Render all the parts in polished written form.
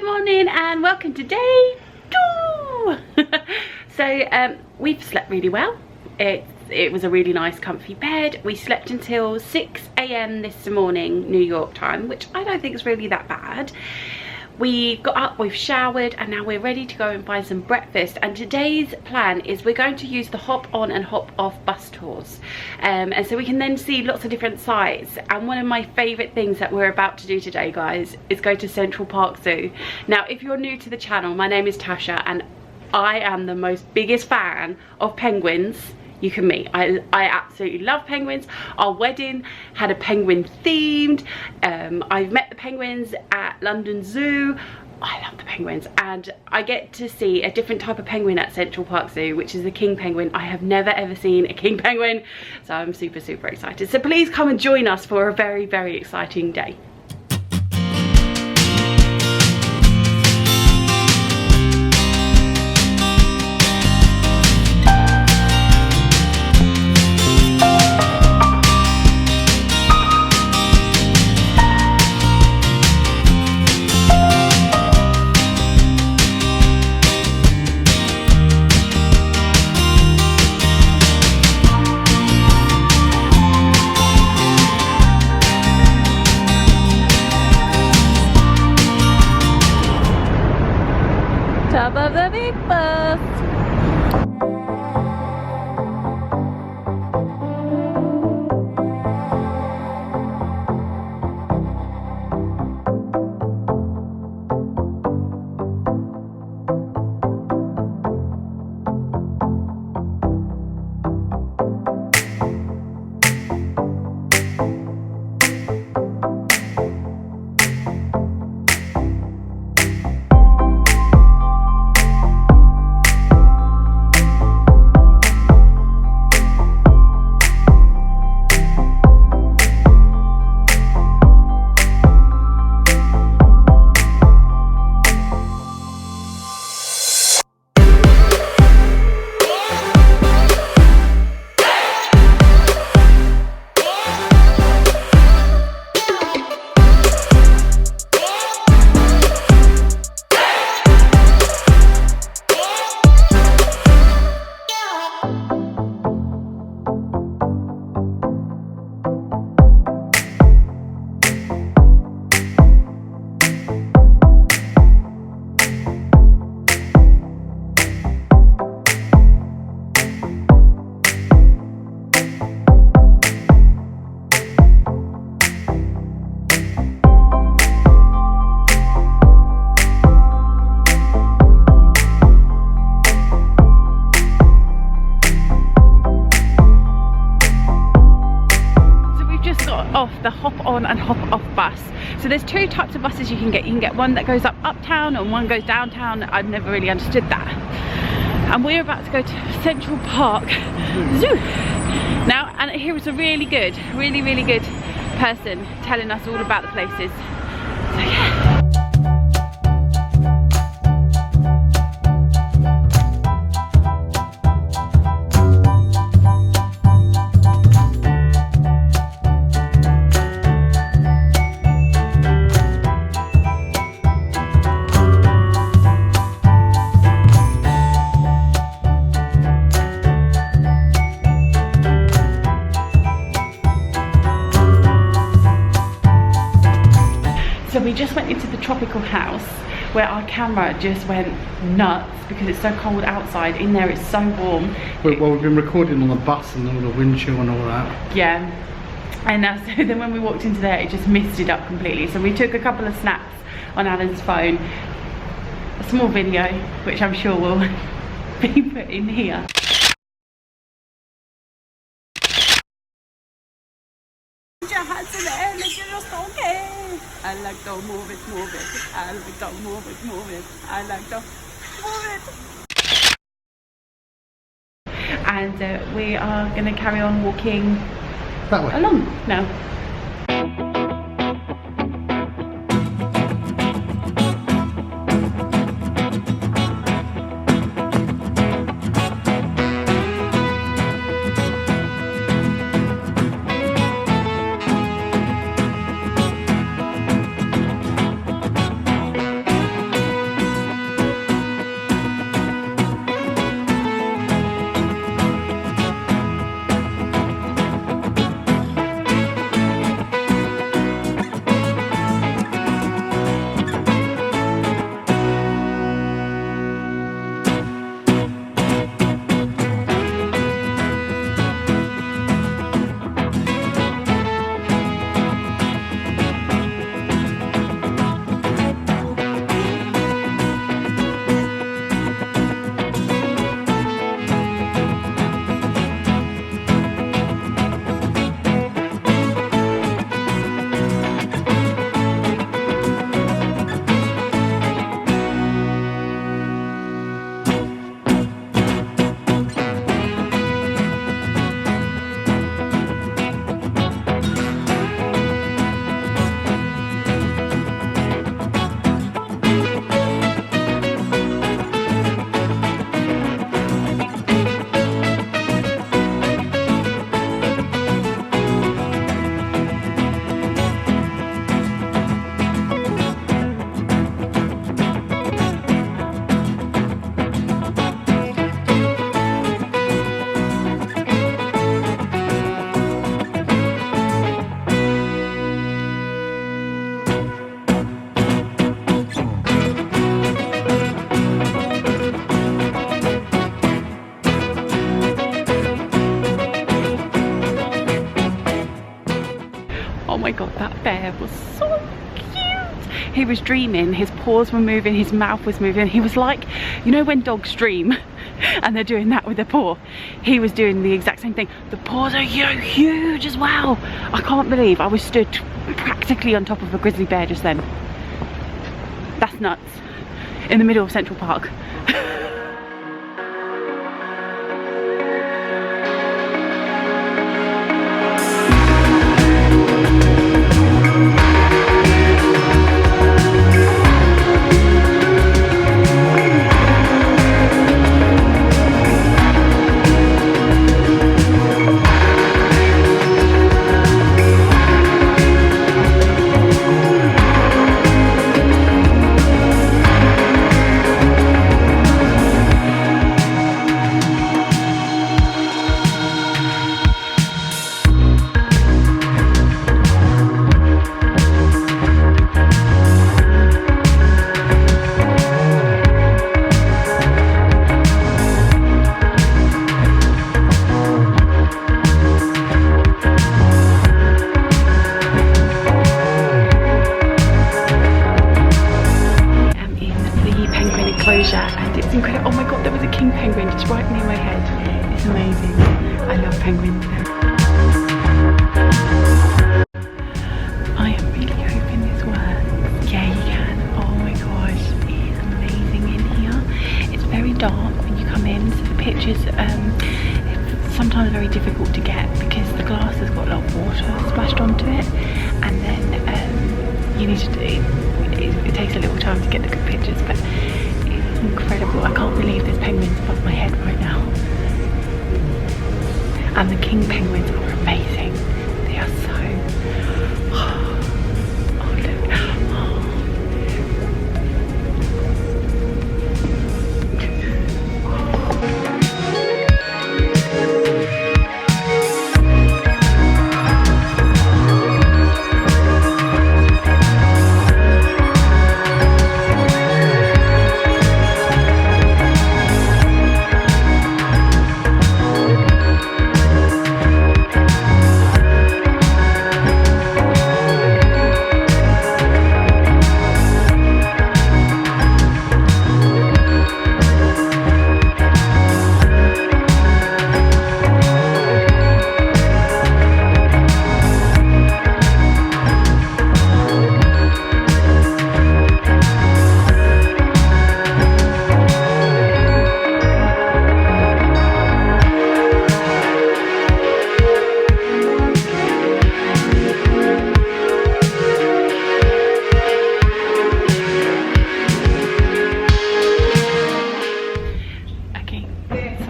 morning and welcome to day 2. So we've slept really well. It was a really nice comfy bed. We slept until 6 AM this morning New York time, which I don't think is really that bad. We got up, we've showered, and now we're ready to go and find some breakfast. And today's plan is we're going to use the hop on and hop off bus tours, and so we can then see lots of different sites. And one of my favorite things that we're about to do today, guys, is go to Central Park Zoo. Now if you're new to the channel, my name is Tasha and I am the biggest fan of penguins you can meet. I absolutely love penguins. Our wedding had a penguin themed. I've met the penguins at London Zoo. I love the penguins, and I get to see a different type of penguin at Central Park Zoo, which is the king penguin. I have never ever seen a king penguin, so I'm super excited. So please come and join us for a very exciting day. Top of the big bus. Off the hop on and hop off bus. So there's two types of buses you can get. You can get one that goes up uptown and one goes downtown. I've never really understood that. And we're about to go to Central Park Zoo now, and here is a really good person telling us all about the places. So yeah. So we just went into the tropical house where our camera just went nuts because it's so cold outside. In there it's so warm. Well, we've been recording on the bus and all the wind chill and all that. Yeah, and so then when we walked into there it just misted up completely. So we took a couple of snaps on Alan's phone, a small video which I'm sure will be put in here. Put your hands in the air like you're just okay. I like to move it. I like to move it. I like to move it. And we are going to carry on walking That way. along now. bear was so cute. He was dreaming, his paws were moving, his mouth was moving. He was like, you know when dogs dream and they're doing that with their paw? He was doing the exact same thing. The paws are huge as well. I can't believe I was stood practically on top of a grizzly bear just then. That's nuts. In the middle of Central Park. And it's incredible. Oh my god, there was a king penguin just right near my head. It's amazing. I love penguins. I am really hoping this works. Yeah, you can. Oh my gosh, it's amazing in here. It's very dark when you come in, so the pictures it's sometimes very difficult to get because the glass has got a lot of water splashed onto it, and then you need to it takes a little time to get the good pictures, but incredible. I can't believe there's penguins above my head right now. And the king penguins are amazing. They are so... Oh, look.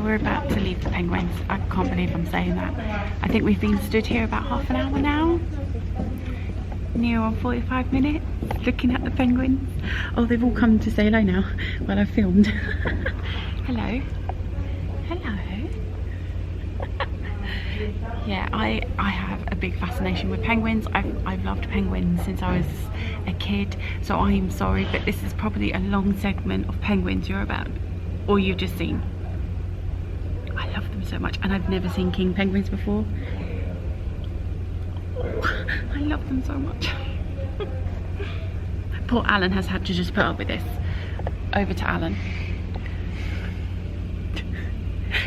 We're about to leave the penguins. I can't believe I'm saying that. I think we've been stood here about half an hour now. Near on 45 minutes looking at the penguins. Oh, they've all come to say hello now while I've filmed. Hello. Hello. Yeah, I have a big fascination with penguins. I've loved penguins since I was a kid, so I'm sorry, but this is probably a long segment of penguins you're about, or you've just seen. I love them so much, and I've never seen king penguins before. Oh, I love them so much. Poor Alan has had to just put up with this. Over to Alan.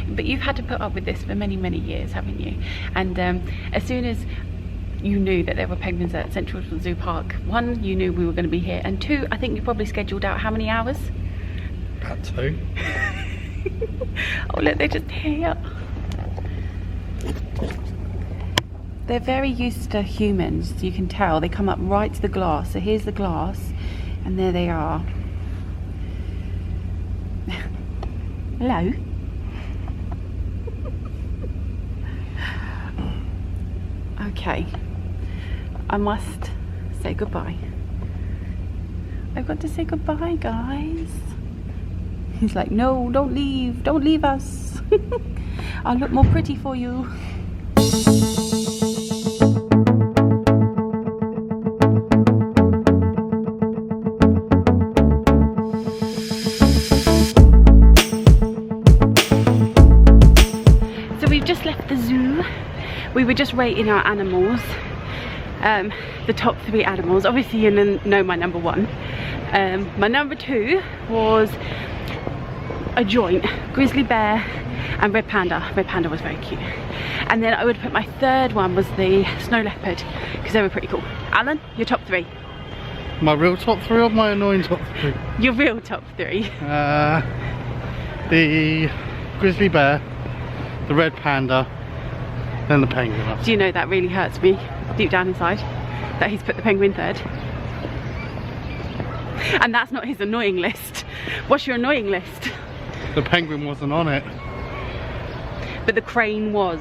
But you've had to put up with this for many, many years, haven't you? And as soon as you knew that there were penguins at Central Zoo Park, one, you knew we were going to be here, and two, I think you probably scheduled out how many hours? About 2. Oh look, they're just here. They're very used to humans, you can tell. They come up right to the glass. So here's the glass, and there they are. Hello. Okay, I must say goodbye. I've got to say goodbye, guys. He's like, no, don't leave us. I'll look more pretty for you. So we've just left the zoo. We were just rating our animals, the top 3 animals. Obviously you know my number 1. My number 2 was a joint, grizzly bear and red panda. Red panda was very cute. And then I would put my 3rd one was the snow leopard, because they were pretty cool. Alan, your top 3. My real top 3 or my annoying top 3? Your real top 3. The grizzly bear, the red panda, then the penguin. Do you know that really hurts me deep down inside that he's put the penguin 3rd? And that's not his annoying list. What's your annoying list? The penguin wasn't on it. But the crane was.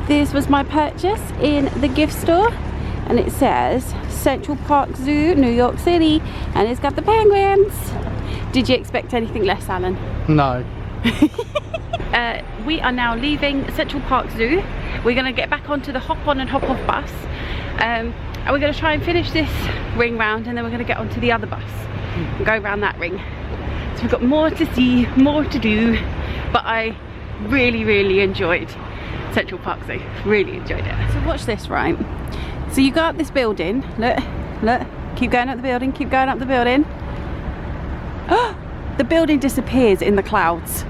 This was my purchase in the gift store, and it says Central Park Zoo, New York City, and it's got the penguins. Did you expect anything less, Alan? No. We are now leaving Central Park Zoo. We're going to get back onto the hop on and hop off bus, and we're going to try and finish this ring round, and then we're going to get onto the other bus and go around that ring. So we've got more to see, more to do, but I really enjoyed Central Park Zoo. Really enjoyed it. So watch this, right? So you go up this building. Look, keep going up the building, keep going up the building. Oh, the building disappears in the clouds.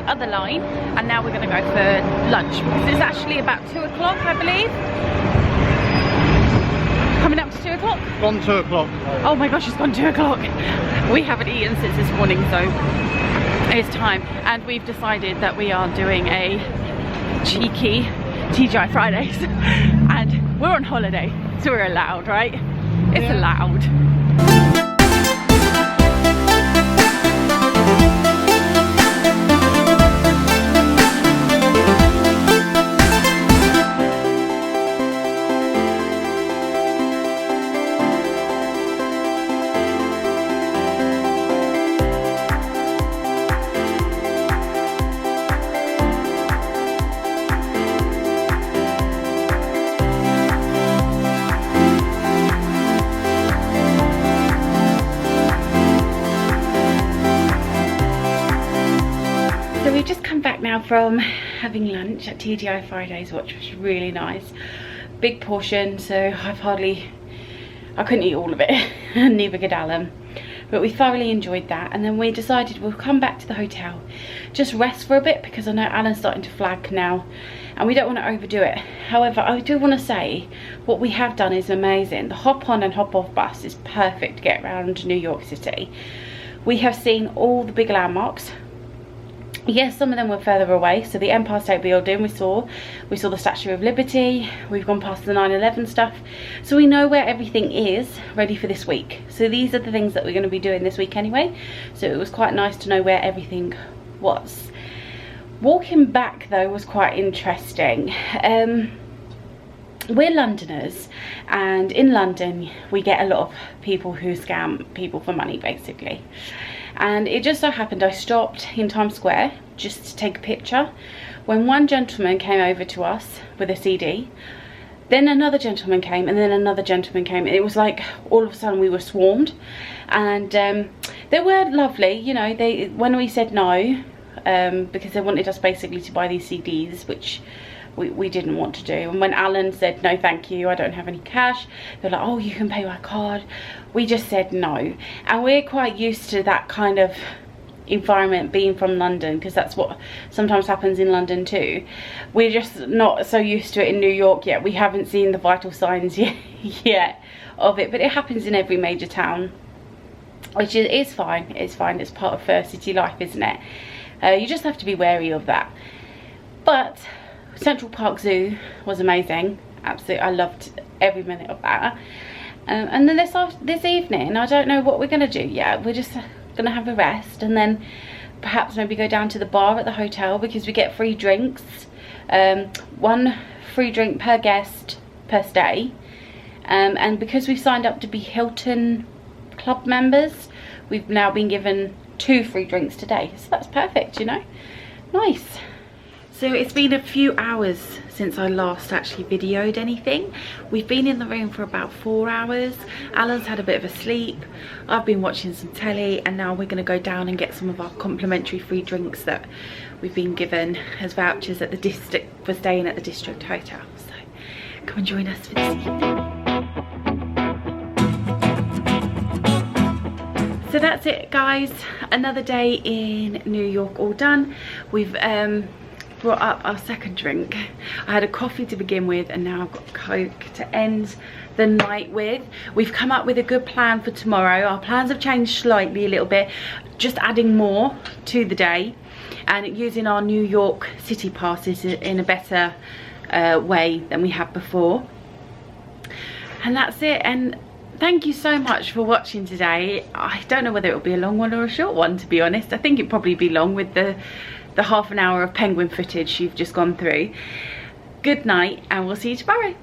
Other line, and now we're going to go for lunch because it's actually about 2 o'clock, I believe. Coming up to 2 o'clock? Gone 2 o'clock. Oh my gosh, it's gone 2 o'clock. We haven't eaten since this morning, so it's time. And we've decided that we are doing a cheeky TGI Fridays, and we're on holiday, so we're allowed, right? It's allowed. We've just come back now from having lunch at TGI Fridays, which was really nice. Big portion, so I couldn't eat all of it, and neither could Alan. But we thoroughly enjoyed that, and then we decided we'll come back to the hotel, just rest for a bit, because I know Alan's starting to flag now, and we don't want to overdo it. However, I do want to say what we have done is amazing. The hop on and hop off bus is perfect to get around New York City. We have seen all the big landmarks. Yes, some of them were further away. So the Empire State Building we saw the Statue of Liberty, we've gone past the 9/11 stuff, so we know where everything is ready for this week. So these are the things that we're going to be doing this week anyway, so it was quite nice to know where everything was. Walking back though was quite interesting. We're Londoners, and in London we get a lot of people who scam people for money, basically. And it just so happened I stopped in Times Square just to take a picture when one gentleman came over to us with a CD, then another gentleman came, and then another gentleman came. It was like all of a sudden we were swarmed, and they were lovely, you know. When we said no, because they wanted us basically to buy these CDs, which we didn't want to do. And when Alan said no thank you, I don't have any cash, they're like, oh, you can pay by card. We just said no. And we're quite used to that kind of environment being from London, because that's what sometimes happens in London too. We're just not so used to it in New York yet. We haven't seen the vital signs yet of it, but it happens in every major town, which is fine. It's fine. It's part of first city life, isn't it? You just have to be wary of that. But Central Park Zoo was amazing. Absolutely, I loved every minute of that. And then this evening, I don't know what we're going to do yet. We're just going to have a rest, and then perhaps maybe go down to the bar at the hotel, because we get free drinks. 1 free drink per guest per stay. And because we've signed up to be Hilton Club members, we've now been given 2 free drinks today. So that's perfect, you know. Nice. So it's been a few hours since I last actually videoed anything. We've been in the room for about 4 hours. Alan's had a bit of a sleep. I've been watching some telly, and now we're going to go down and get some of our complimentary free drinks that we've been given as vouchers at the district for staying at the district hotel. So come and join us for this evening. So that's it, guys. Another day in New York all done. We've brought up our second drink. I had a coffee to begin with, and now I've got Coke to end the night with. We've come up with a good plan for tomorrow. Our plans have changed slightly a little bit, just adding more to the day and using our New York city passes in a better way than we have before. And that's it. And thank you so much for watching today. I don't know whether it'll be a long one or a short one, to be honest. I think it'd probably be long with the half an hour of penguin footage you've just gone through. Good night, and we'll see you tomorrow.